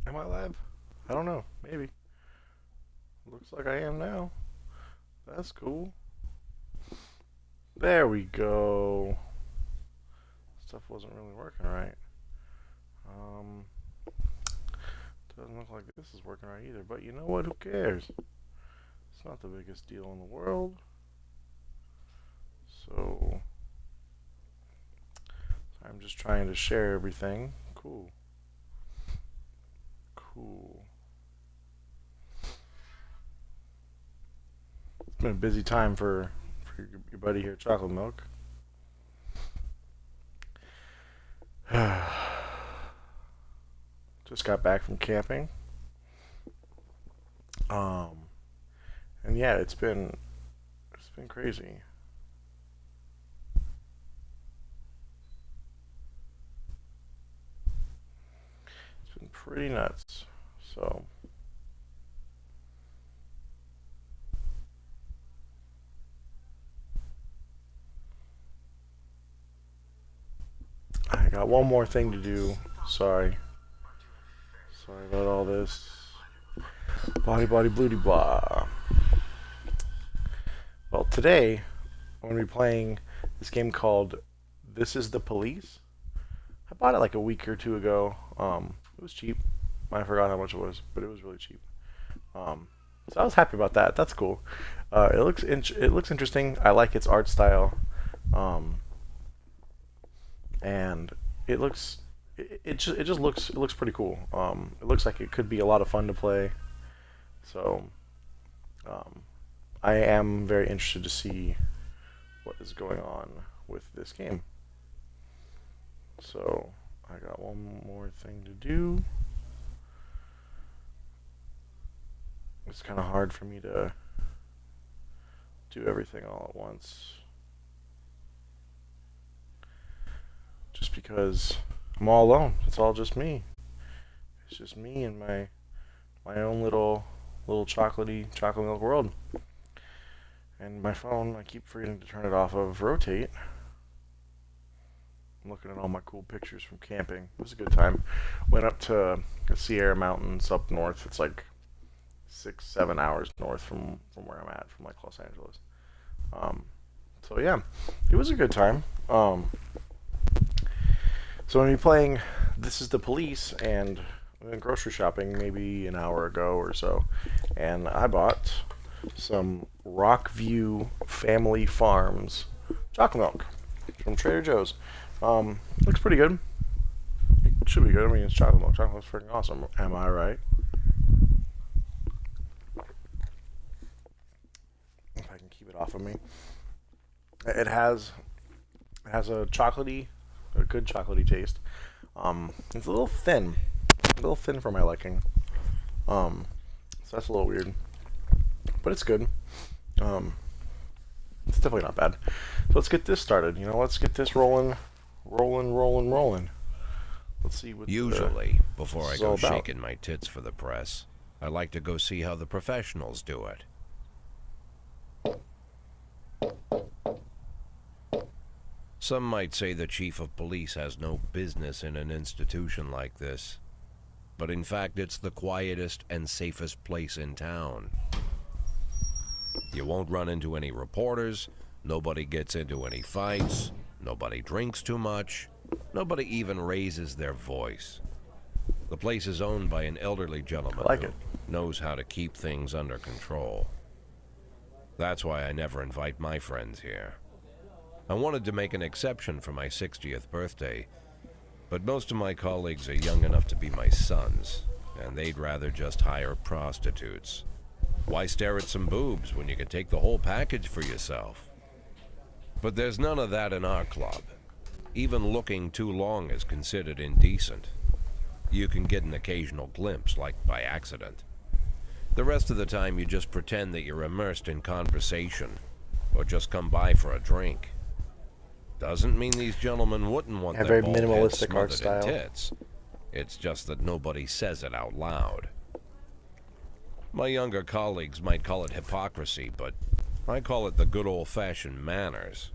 Am I live? I don't know. Maybe. Looks like I am now. That's cool. There we go. Stuff wasn't really working right. Um, doesn't look like this is working right either. But you know what? Who cares? It's not the biggest deal in the world. So I'm just trying to share everything. Cool. Cool. It's been a busy time for your buddy here, Chocolate Milk. Just got back from camping. Um, and yeah, it's been crazy. It's been pretty nuts. So I got one more thing to do. Sorry. Sorry about all this. Body, body, bloody blah. Well, today I'm going to be playing this game called This Is the Police. I bought it like a week or two ago. It was cheap. I forgot how much it was, but it was really cheap. Um, so I was happy about that. That's cool. It looks interesting. I like its art style, um, and it looks pretty cool. It looks like it could be a lot of fun to play. So um, I am very interested to see what is going on with this game. So I got one more thing to do. It's kind of hard for me to do everything all at once, just because I'm all alone. It's all just me. It's just me and my own little chocolate milk world. And my phone, I keep forgetting to turn it off of rotate. I'm looking at all my cool pictures from camping. It was a good time. Went up to the Sierra Mountains up north. It's like 6, 7 hours north from where I'm at, from like Los Angeles. Um, so yeah, it was a good time. So I'm gonna be playing This Is the Police, and I went grocery shopping maybe an hour ago or so, and I bought some Rockview Family Farms chocolate milk from Trader Joe's. Looks pretty good. It should be good. I mean, it's chocolate milk. Chocolate milk's freaking awesome. Am I right? If I can keep it off of me. It has a good chocolatey taste. It's a little thin for my liking. So that's a little weird, but it's good. Um, it's definitely not bad. So let's get this started. Let's get this rolling. Let's see what Usually, before this I is go all about. shaking my tits for the press, I like to go see how the professionals do it. Some might say the chief of police has no business in an institution like this, but in fact it's the quietest and safest place in town. You won't run into any reporters, nobody gets into any fights, nobody drinks too much, nobody even raises their voice. The place is owned by an elderly gentleman I like who it. knows how to keep things under control. That's why I never invite my friends here. I wanted to make an exception for my 60th birthday, but most of my colleagues are young enough to be my sons, and they'd rather just hire prostitutes. Why stare at some boobs when you can take the whole package for yourself? But there's none of that in our club. Even looking too long is considered indecent. You can get an occasional glimpse, like by accident. The rest of the time you just pretend that you're immersed in conversation, or just come by for a drink. Doesn't mean these gentlemen wouldn't want Yeah, their very bald heads minimalistic art smothered in style. tits. It's just that nobody says it out loud. My younger colleagues might call it hypocrisy, but I call it the good old-fashioned manners.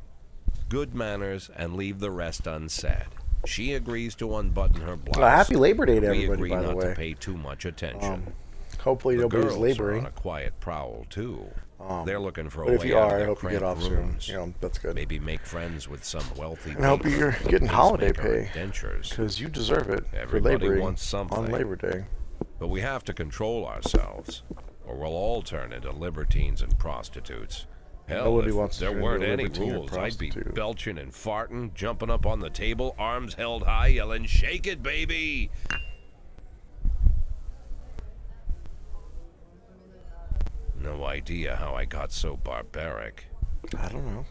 Good manners and leave the rest unsaid. She agrees to unbutton her blouse. Happy Labor Day to We everybody, agree by the not way. to pay too much attention. Hopefully The nobody's girls are laboring. on a quiet prowl too. They're looking for a But if way you out are, of I their hope you get cramped off soon. rooms. You know, that's good. Maybe make friends with some wealthy. And I hope you're patron, getting holiday peacemaker, pay, and dentures. because you deserve it Everybody for laboring wants something. on Labor Day. But we have to control ourselves, or we'll all turn into libertines and prostitutes. Hell, Nobody if wants to there turn weren't into a any libertine or rules, I'd be prostitute. belching and farting, jumping up on the table, arms held high, yelling, "Shake it, baby!" No idea how I got so barbaric. I don't know.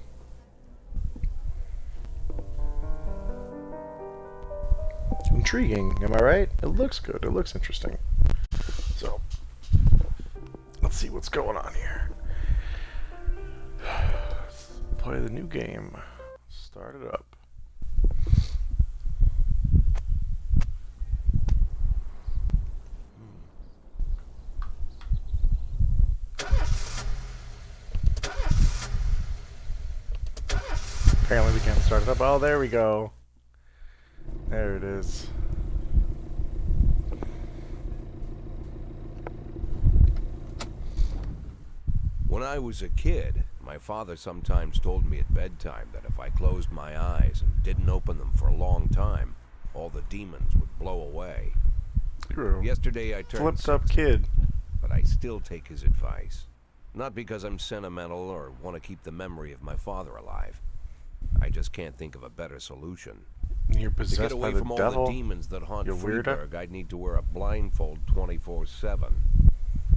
Intriguing, am I right? It looks good. It looks interesting. So, let's see what's going on here. Let's play the new game. Start it up. Apparently we can't start it up. Oh, there we go. There it is. When I was a kid, my father sometimes told me at bedtime that if I closed my eyes and didn't open them for a long time, all the demons would blow away. True. Yesterday I turned Flipped up 60, kid. but I still take his advice. Not because I'm sentimental or want to keep the memory of my father alive. I just can't think of a better solution. You're To get possessed by away the from all devil. the demons that haunt you weirdo. Freeburg, I'd need to wear a blindfold 24/7.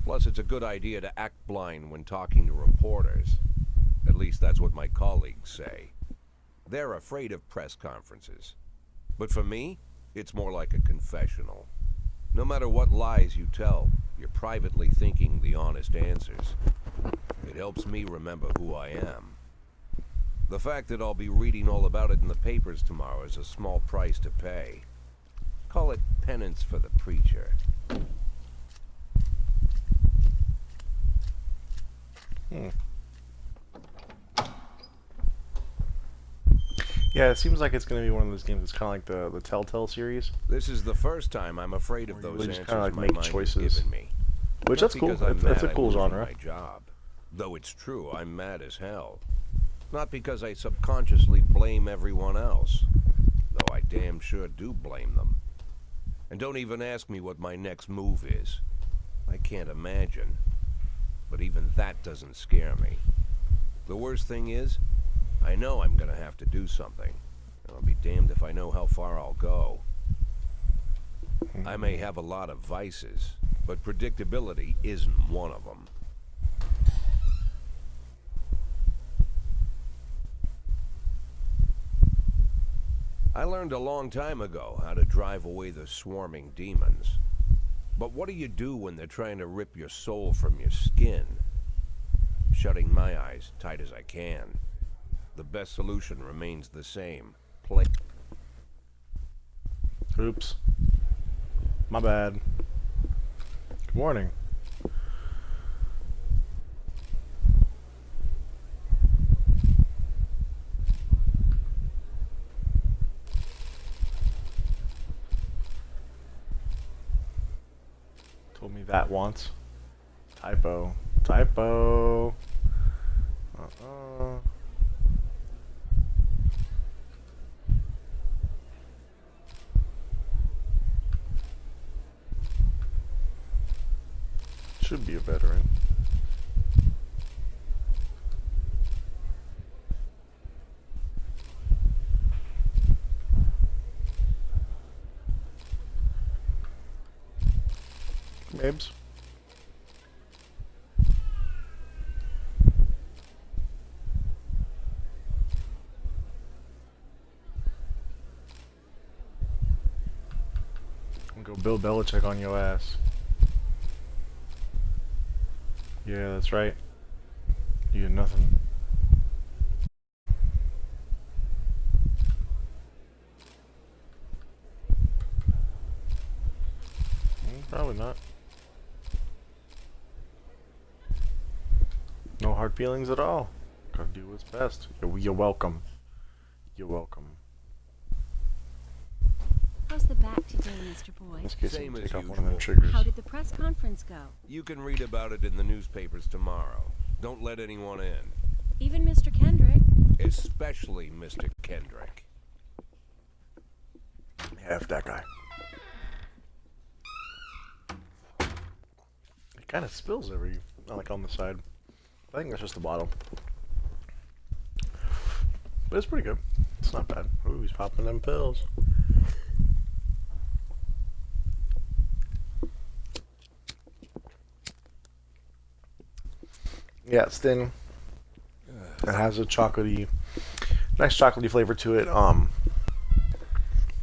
Plus, it's a good idea to act blind when talking to reporters. At least that's what my colleagues say. They're afraid of press conferences. But for me, it's more like a confessional. No matter what lies you tell, you're privately thinking the honest answers. It helps me remember who I am. The fact that I'll be reading all about it in the papers tomorrow is a small price to pay. Call it penance for the preacher. Yeah, it seems like it's going to be one of those games that's kind of like the Telltale series. This is the first time I'm afraid of Where you those just answers kinda, like, my make mind choices. has given me. Which, Not that's cool. because I'm That's a mad cool I'm losing genre. my job. Though it's true, I'm mad as hell. Not because I subconsciously blame everyone else. Though I damn sure do blame them. And don't even ask me what my next move is. I can't imagine. But even that doesn't scare me. The worst thing is, I know I'm gonna have to do something. And I'll be damned if I know how far I'll go. I may have a lot of vices, but predictability isn't one of them. I learned a long time ago how to drive away the swarming demons. But what do you do when they're trying to rip your soul from your skin? Shutting my eyes tight as I can. The best solution remains the same. Play. Oops. My bad. Good morning. Told me that once. Typo. Typo. Should be a veteran. Mabes. I'm gonna go Bill Belichick on your ass. Yeah, that's right. You get nothing. Probably not. No hard feelings at all. Gotta do what's best. You're welcome. You're welcome. How's the back today, Mr. In Boyd? this case, Same I'm as take off one of them usual. triggers. How did the press conference go? You can read about it in the newspapers tomorrow. Don't let anyone in. Even Mr. Kendrick? Especially Mr. Kendrick. F that guy. It kind of spills like on the side. I think that's just the bottle. But it's pretty good. It's not bad. Ooh, he's popping them pills. Yeah, it's thin. It has a nice chocolatey flavor to it.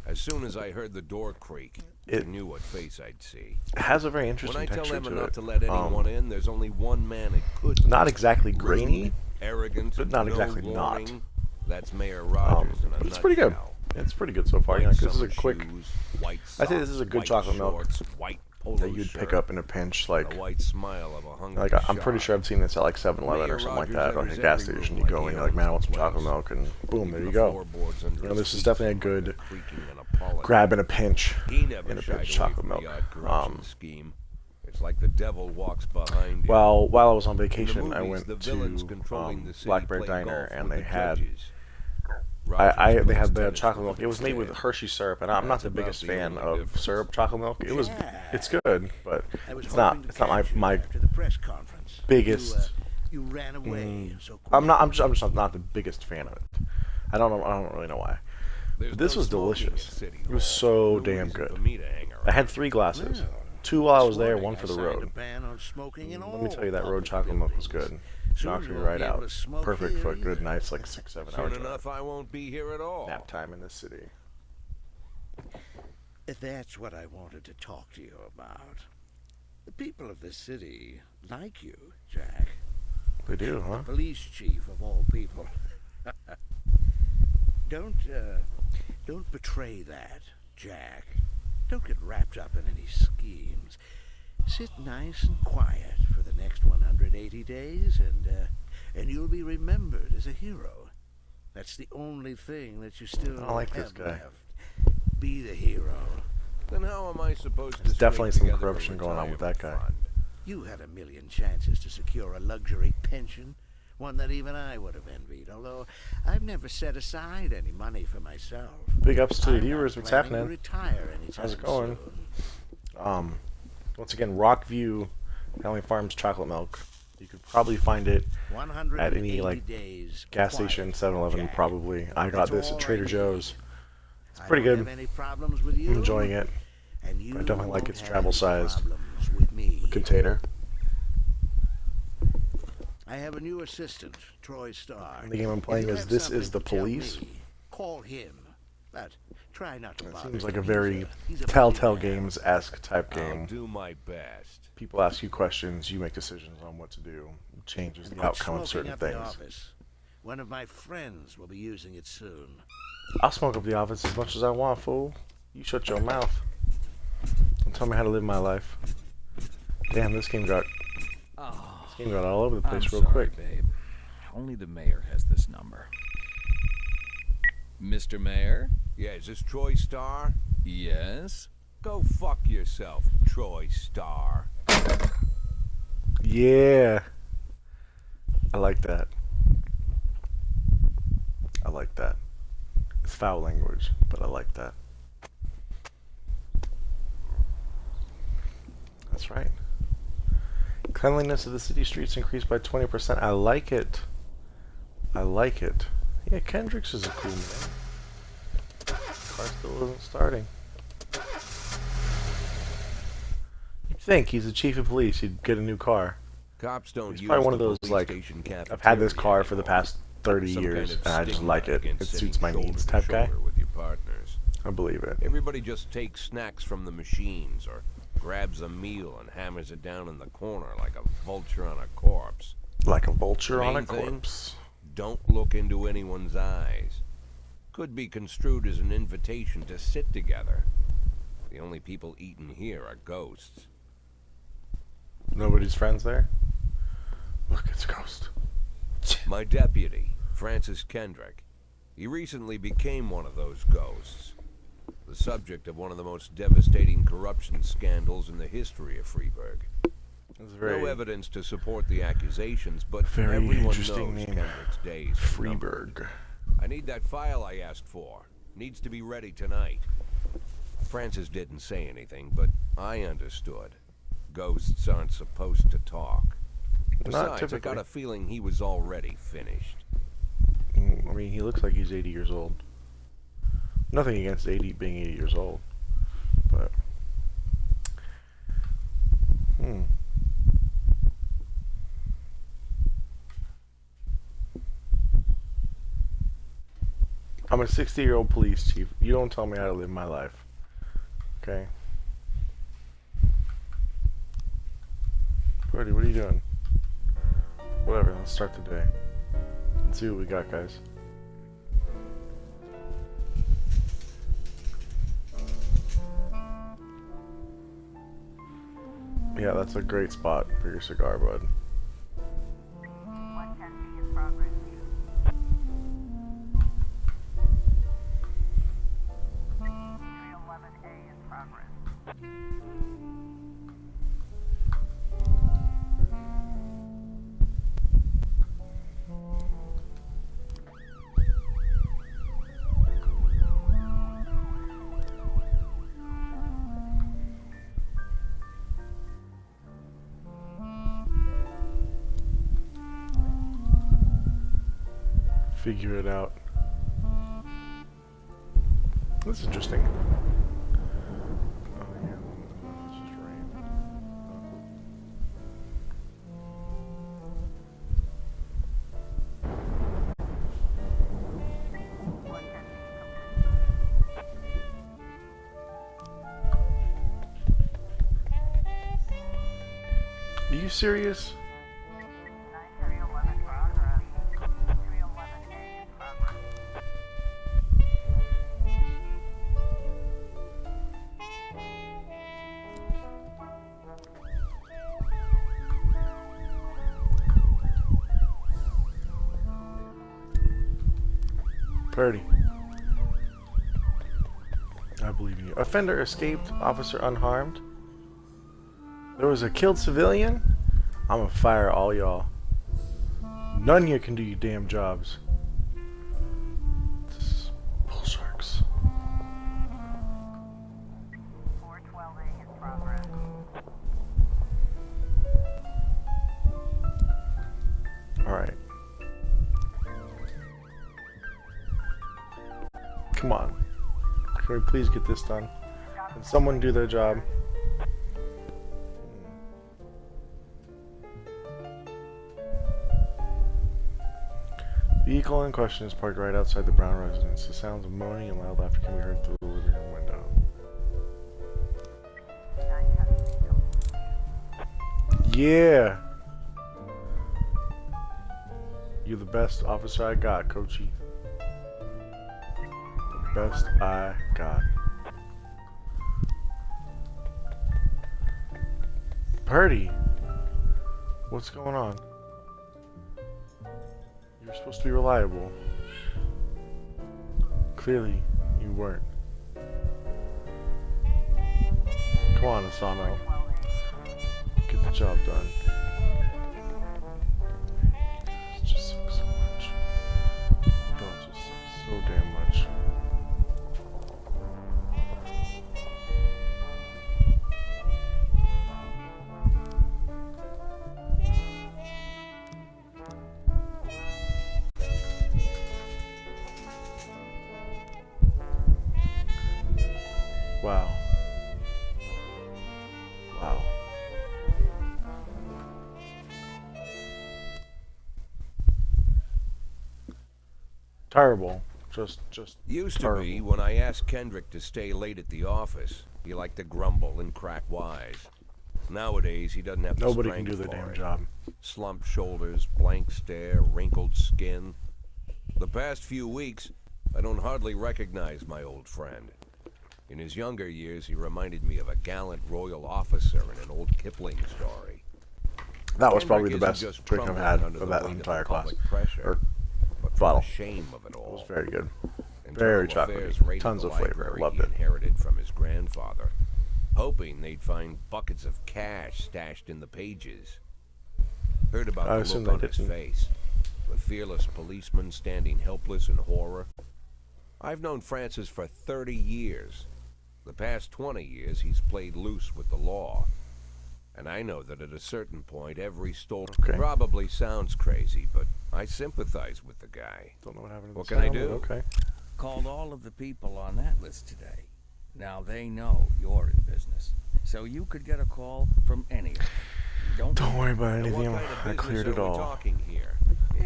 As soon as I heard the door creak, I knew what face I'd see. It has a very interesting When I tell texture Emma to not it. to let anyone in, there's only one man it could be. Not exactly grainy, Rude, arrogant, but not no exactly warning. not. That's Mayor Rogers in a But it's pretty good. nutshell. It's pretty good so far. White Like, this is summer a quick. shoes, white I think this socks, is a good white chocolate milk shorts, white polo that you'd shirt, pick up in a pinch. Like, and a white smile of a hungry I'm pretty shark. sure I've seen this at like 7-Eleven Mayor or something like Rogers that, or like a enters gas every station. room You go like in, he you're like, man, I want some owns the chocolate place. milk, and boom, Even there you the go. floorboards under You know, his this is feet definitely a sound like good they're creaking in apology. grab in a pinch. He never in a shied pinch away chocolate from milk. the odd corruption scheme. It's like the devil walks behind you. Well, while I was on In the vacation, I movies, went the villains to controlling the city Blackberry play Diner, golf and with they the had judges. they Rogers had plays the tennis chocolate with milk. the It was made with dead. Hershey syrup, and I'm not That's the about biggest the fan only of difference. syrup chocolate milk. It's good, but I was it's not hoping to my catch you after the press conference. biggest. You ran away so quick. I'm just not the biggest fan of it. I don't really know why. There's This no was smoking at delicious. City It was Hall. so No damn reason good. for me to hang I around. had 3 glasses. Well, 2 while I was this there, morning 1 for the I signed a road. ban on smoking in Let me all tell you, that road public chocolate milk was buildings. good. Soon Knocked you me won't right be able out. to smoke Perfect for a here good either. night's like 6-7 hour Soon drive. enough, I won't be here at all. Nap time in this city. That's what I wanted to talk to you about. The people of this city like you, Jack. They do, huh? Police chief of all people. Don't betray that, Jack. Don't get wrapped up in any schemes. Sit nice and quiet for the next 180 days, and you'll be remembered as a hero. That's the only thing that you still I like this have guy. left. Be the hero. Then how am I supposed to There's definitely scrape some together a corruption going on with that guy. retirement fund? You had a million chances to secure a luxury pension, one that even I would have envied, although I've never set aside any money for myself. Big ups to the I'm not viewers. What's planning to happening? retire anytime How's it going? soon. Once again, Rockview Family Farms chocolate milk. You could probably find it at any 180 days gas quiet, station, 7-Eleven Jack. probably. I got That's this all at I Trader need. Joe's. It's I pretty don't good. have any problems with you, I'm enjoying it. and you I definitely like won't its have travel-sized any problems with me. Container. I have a new assistant, Troy Starr. The game I'm If playing you is have This Is something the to tell Police. me, call him, but try not to It bother seems him. like a very He's a Telltale busy man. Games-esque type I'll game. do my best. People ask you questions, you make decisions on what to do. It changes And the quit outcome of smoking certain up the things. office. One of my friends will be using it soon. I'll smoke up the office as much as I want, fool. You shut your mouth. Don't tell me how to live my life. Damn, this game got all over the I'm place real sorry, quick. babe. Only the mayor has this number. Mr. Mayor? Yeah, is this Troy Starr? Yes? Go fuck yourself, Troy Starr. Yeah. I like that. I like that. It's foul language, but I like that. That's right. Cleanliness of the city streets increased by 20%. I like it. I like it. Yeah, Kendrick's is a cool man. Car still isn't starting. You'd think he's the chief of police, he'd get a new car. Cops don't It's use probably one of the those, police like, station I've had this cafeteria car for the anymore. past 30 Some years, kind of and I just stigma like it. against It sitting suits my shoulder needs to type guy. shoulder with your partners. I believe it. Everybody just takes snacks from the machines or grabs a meal and hammers it down in the corner like a vulture on a corpse. Like a vulture on a Main thing? corpse. Don't look into anyone's eyes. Could be construed as an invitation to sit together. The only people eating here are ghosts. Nobody's friends there? Look, it's Ghost. My deputy, Francis Kendrick. He recently became one of those ghosts. the subject of one of the most devastating corruption scandals in the history of Freeburg. It's very No evidence to support the accusations, but very everyone knows interesting name. Kendrick's days are numbered. Freeburg. I need that file I asked for. Needs to be ready tonight. Francis didn't say anything, but I understood. Ghosts aren't supposed to talk. Besides, I typically. got a feeling he was already finished. I mean, he looks like he's 80 years old. Nothing against being 80 years old, but I'm a 60-year-old police chief. You don't tell me how to live my life, okay? Brody, what are you doing? Whatever. Let's start the day. Let's see what we got, guys. Yeah, that's a great spot for your cigar, bud. 110B in progress. 311A in progress. Figure it out. That's interesting. Oh yeah, it's just rain. Are you serious? 9311 progress. 311A in progress. Purdy. I believe in you. Offender escaped, officer unharmed. There was a killed civilian? I'm gonna fire all y'all. None of you can do your damn jobs. This is bull sharks. 412A in progress. Alright. Come on. Can we please get this done? Can someone do their job? Vehicle in question is parked right outside the Brown residence. The sounds of moaning and loud laughter can be heard through the living room window. 910B. Yeah! You're the best officer I got, Coachy. The best I got. Purdy! What's going on? You're supposed to be reliable. Clearly, you weren't. Come on, Asano. Get the job done. It just sucks so much. It just sucks so damn much. Wow. Wow. Terrible. Just Used to terrible. be when I asked Kendrick to stay late at the office, he liked to grumble and crack wise. Nowadays, he doesn't have the Nobody can strength do their for damn it. job. Slumped shoulders, blank stare, wrinkled skin. The past few weeks, I don't hardly recognize my old friend. In his younger years, he reminded me of a gallant royal officer in an old Kipling story. That was Kendrick probably the isn't best just drink I've crumbling had under of the that weight entire the class. public pressure, Or but from bottle. the shame of it It was all. very good. Very Internal chocolatey. Affairs raided Tons the of flavor. library Loved he it. inherited from his grandfather, hoping they'd find buckets of cash stashed in the pages. Heard about I the assume look they on his didn't. face, the fearless policeman standing helpless in horror. I've known Francis for 30 years. The past 20 years, he's played loose with the law. And I know that at a certain point, every stolen... Okay. Probably sounds crazy, but I sympathize with the guy. Don't know what happened to What the can I sound, do? but Okay. Called all of the people on that list today. Now they know you're in business. So you could get a call from any of them. You Don't worry about And what anything. kind of I business cleared are it we all. talking here?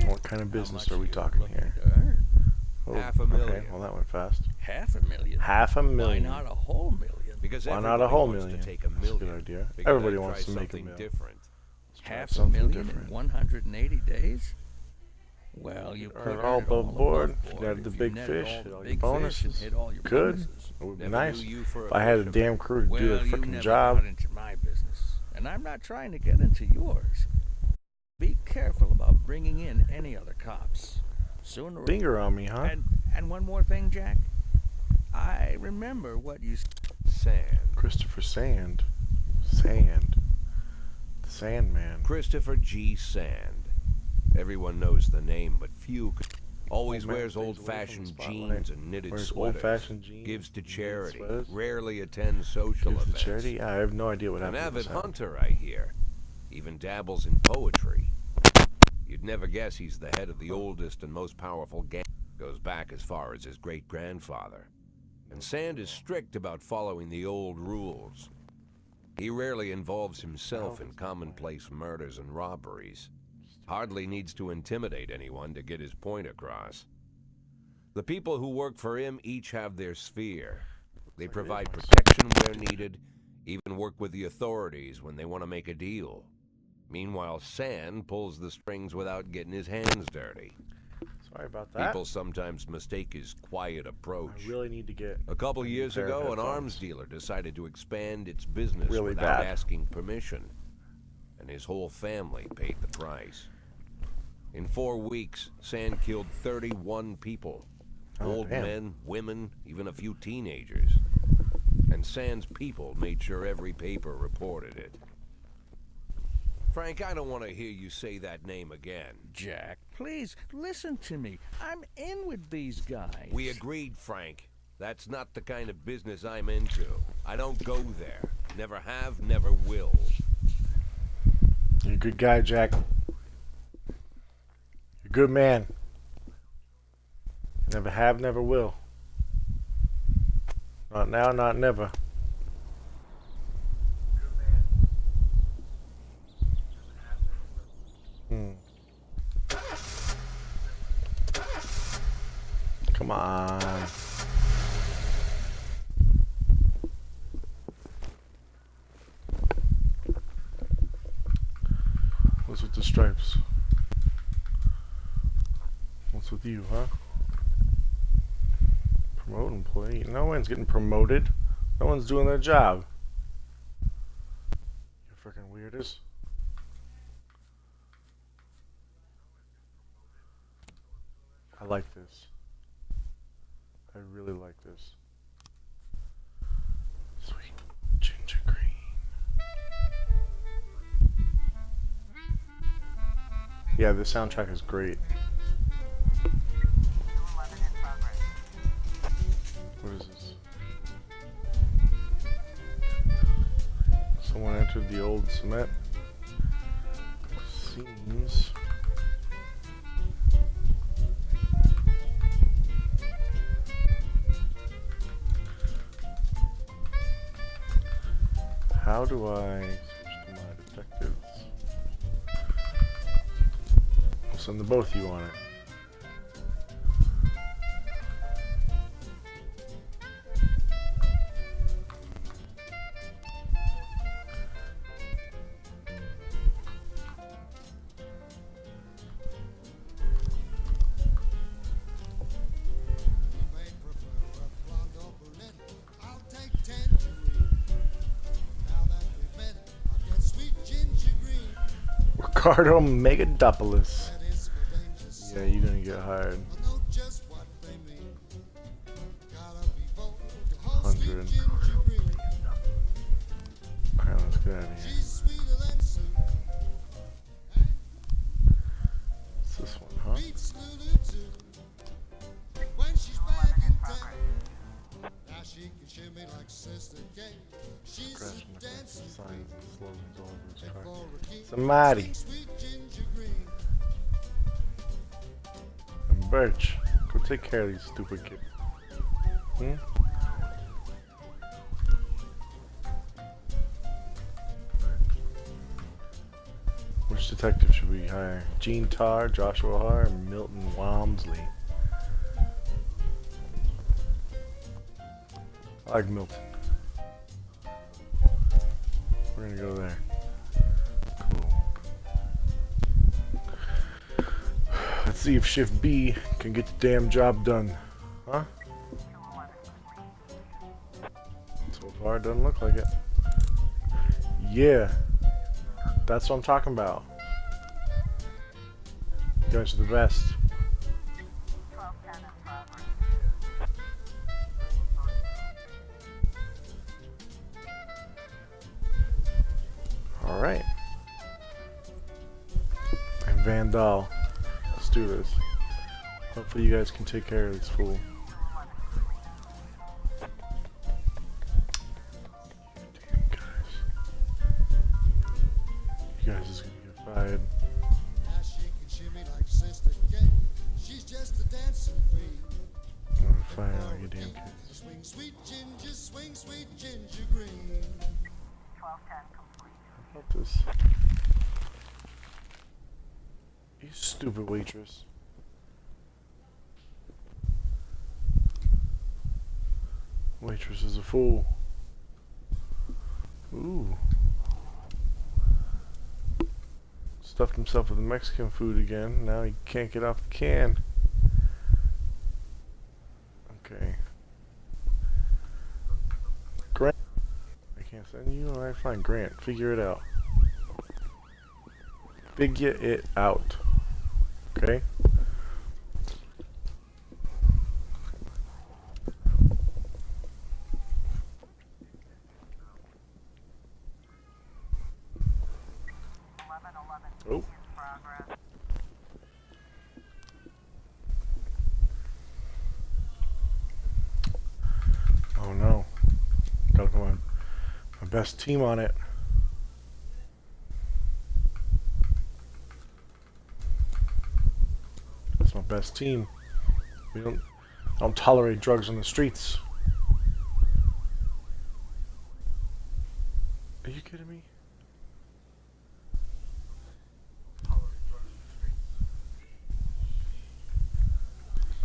What kind of How business much are we you talking looking here? to earn? Oh, $500,000. Okay, well that went fast. $500,000. $500,000. Why not a whole million? Because Why not a everybody whole wants million? to take a That's a good million. idea. Because Everybody I'd wants try to make a something million. different. Half something a million different. in 180 days? Well, you Earn could all earn it above board. above If you had the if big netted fish, all hit the all your big fish and bonuses. hit all your Good. bonuses. It would be Never nice. knew you for If I had a fisherman. damn crew to Well, do the you freaking never job. got into my business, and I'm not trying to get into yours. Be careful about bringing in any other cops. Sooner or Finger on me, huh? And one more thing, Jack. I remember what you Sand. Christopher Sand. Sand. The Sandman. Christopher G. Sand. Everyone knows the name, but few could. Always Old man wears stays away from old-fashioned the spotlight. jeans and knitted Wears sweaters. old-fashioned jeans Gives to and knitted charity. sweaters. Rarely attends social Gives to events. charity? I have no idea what An happened to avid the Sand. hunter, I hear. Even dabbles in poetry. You'd never guess he's the head of the oldest and most powerful gang. Goes back as far as his great-grandfather. And Sand is strict about following the old rules. He rarely involves himself in commonplace murders and robberies. Hardly needs to intimidate anyone to get his point across. The people who work for him each have their sphere. They provide protection where needed, even work with the authorities when they want to make a deal. Meanwhile, Sand pulls the strings without getting his hands dirty. Sorry about that. People sometimes mistake his quiet approach. I really need to get A couple a new years pair of ago, an headphones. arms dealer decided to expand its business Really without bad. asking permission, and his whole family paid the price. In 4 weeks, Sand killed 31 people. Oh, Old damn. men, women, even a few teenagers. And Sand's people made sure every paper reported it. Frank, I don't want to hear you say that name again. Jack, please listen to me. I'm in with these guys. We agreed, Frank. That's not the kind of business I'm into. I don't go there. Never have, never will. You're a good guy, Jack. You're a good man. Never have, never will. Not now, not never. Come on. What's with the stripes? What's with you, huh? Promote employee. No one's getting promoted. No one's doing their job. You freaking weirdos. I like this. I really like this. Sweet ginger green. Yeah, the soundtrack is great. 211 in progress. What is this? Someone entered the Old Schmitt. Seems. How do I switch to my detectives? I'll send the both of you on it. May prefer a blonde or brunette. I'll take tangerine. Now that we've met, I'll get sweet ginger green. Ricardo Megadopoulos. That is for danger. Yeah, you're gonna get hired. I know just what they mean. out of here. She's sweeter than soup. What's this one, huh? Beats Lulu too. When she's back in town, now she can shimmy like Sister Kate. She's Scratching a the dancing signs and slogans all over his car. for a king. Somebody. Sweet ginger green. And Birch, go take care of these stupid kids. Hmm? Which detective should we hire? Gene Tarr, Joshua Har, or Milton Walmsley? I like Milton. We're gonna go there. Cool. Let's see if Shift B can get the damn job done. Huh? So far, it doesn't look like it. Yeah. That's what I'm talking about. You guys are the best. 1210 in progress. Alright. And Vandal. Let's do this. Hopefully you guys can take care of this fool. Damn guys. You guys is gonna get fired. Now she can shimmy like Sister Kate. She's just a dancing queen. I'm gonna fire all you damn kids. Swing sweet ginger green. 1210 complete. How about this? You stupid waitress. Waitress is a fool. Ooh. Stuffed himself with Mexican food again. Now he can't get off the can. Okay. Grant. I can't send you? Alright, fine. Grant. Figure it out. Figure it out. Okay? Oh. Progress. Oh no. Gotta put my best team on it. That's my best team. I don't tolerate drugs on the streets. Are you kidding me?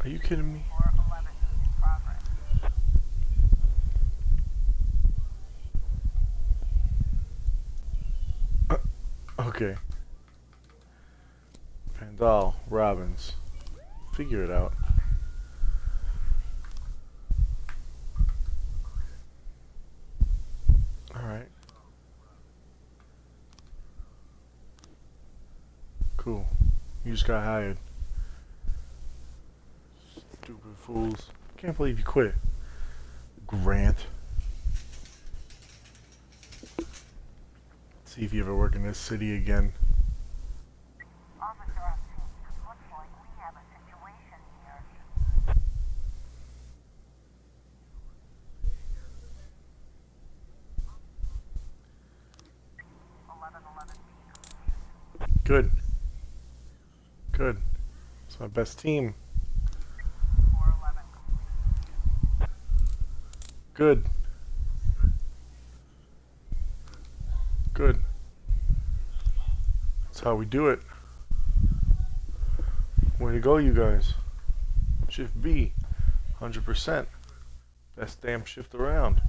Are you kidding me? 411 in progress. Okay. Pandal, Robbins. Figure it out. Alright. Cool. You just got hired. Stupid fools. Can't believe you quit. Grant. See if you ever work in this city again. Officer on scene. Looks like we have a situation here. Good. Good. It's my best team. 411 complete. Good. Good. That's how we do it. Way to go, you guys. Shift B. 100%. Best damn shift around.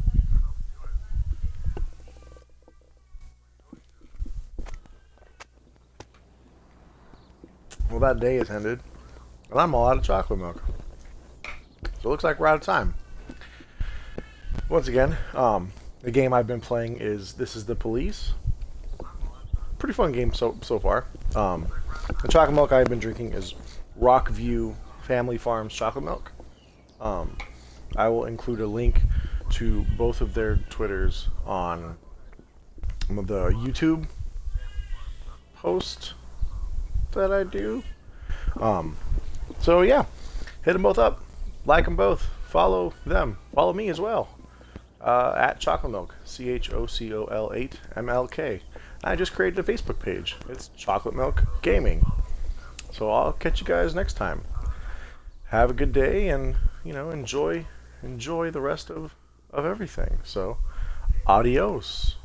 Well, that day has ended. And I'm all out of chocolate milk. So it looks like we're out of time. Once again, the game I've been playing is This Is the Police. Pretty fun game so far. The chocolate milk I've been drinking is Rockview Family Farms chocolate milk. I will include a link to both of their Twitters on the YouTube post that I do. So yeah, hit them both up, like them both, follow them, follow me as well. At Chocolate Milk, CHOCOL8MLK. I just created a Facebook page. It's Chocolate Milk Gaming. So I'll catch you guys next time. Have a good day, and enjoy the rest of everything. So adios.